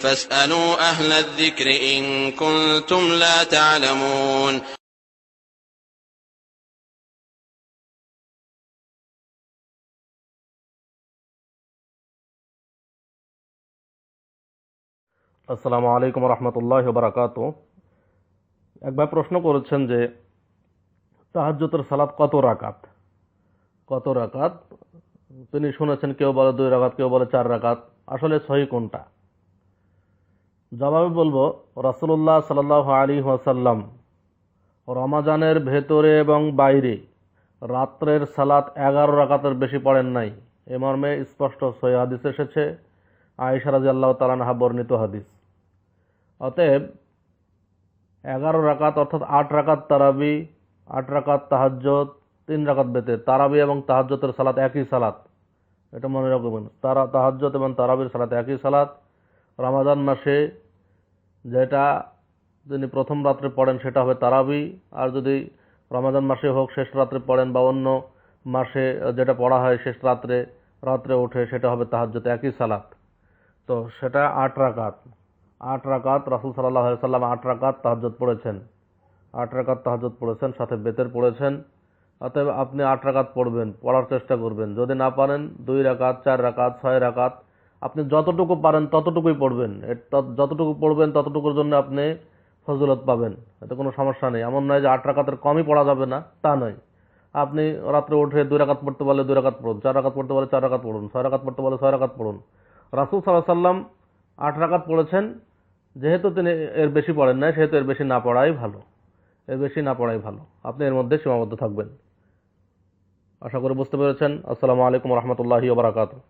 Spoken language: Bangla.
فاسألوا أهل الذكر إن كنتم لا تعلمون. আসসালামু আলাইকুম রহমতুল্লাহি ওয়া বারাকাতুহু। একবার প্রশ্ন করেছেন যে তাহাজ্জুদের সালাত কত রাকাত। তিনি শুনেছেন কেউ বলে 2 রাকাত, কেউ বলে 4 রাকাত। আসলে সহি কোনটা? জবাবে বলবো, রাসূলুল্লাহ সাল্লাল্লাহু আলাইহি ওয়াসাল্লাম রমাজানের ভেতরে এবং বাইরে রাত্রের সালাত 11 রাকাতের বেশি পড়েন নাই। এ মর্মে স্পষ্ট সহিহ হাদিস এসেছে, আয়েশা রাদিয়াল্লাহু তাআলা আনহা বর্ণিত হাদিস। অতএব 11 রাকাত অর্থাৎ 8 রাকাত তারাবি, 8 রাকাত তাহাজ্জুদ, 3 রাকাত বেতের। তারাবি এবং তাহাজ্জুদের সালাত একই সালাত, এটা মনে রাখবেন। তাহাজ্জুদ এবং তারাবির সালাত একই সালাত। রমাদান মাসে যেটা তিনি প্রথম রাত্রে পড়েন সেটা হবে তারাবি, আর যদি রমাদান মাসে হোক শেষ রাত্রে পড়েন বা অন্য মাসে যেটা পড়া হয় শেষ রাত্রে উঠে সেটা হবে তাহাজ্জুদ, একই সালাত। তো সেটা 8 রাকাত। 8 রাকাত রাসূল সাল্লাল্লাহু আলাইহি সাল্লাম 8 রাকাত তাহাজ্জুদ পড়েছেন। 8 রাকাত তাহাজ্জুদ পড়েছেন, সাথে বেতের পড়েছেন। অতএব আপনি 8 রাকাত পড়বেন, পড়ার চেষ্টা করবেন। যদি না পারেন 2 রাকাত, 4 রাকাত, 6 রাকাত, আপনি যতটুকু পারেন ততটুকুই পড়বেন। যতটুকু পড়বেন ততটুকুর জন্য আপনি ফজিলত পাবেন, এতে কোনো সমস্যা নেই। এমন নয় যে 8 রাকাতের কমই পড়া যাবে না, তা নয়। আপনি রাত্রে উঠে 2 রাকাত পড়তে বলে 2 রাকাত পড়ুন, 4 রাকাত পড়তে বলে 4 রাকাত পড়ুন, 6 রাকাত পড়তে বলে 6 রাকাত পড়ুন। রাসূল সাল্লাল্লাহু আলাইহি সাল্লাম 8 রাকাত পড়েছেন, যেহেতু তিনি এর বেশি পড়েন নাই সেহেতু এর বেশি না পড়াই ভালো। আপনি এর মধ্যে সীমাবদ্ধ থাকবেন। আশা করি বুঝতে পেরেছেন। আসসালামু আলাইকুম রহমতুল্লাহি ওয়া বারাকাতুহু।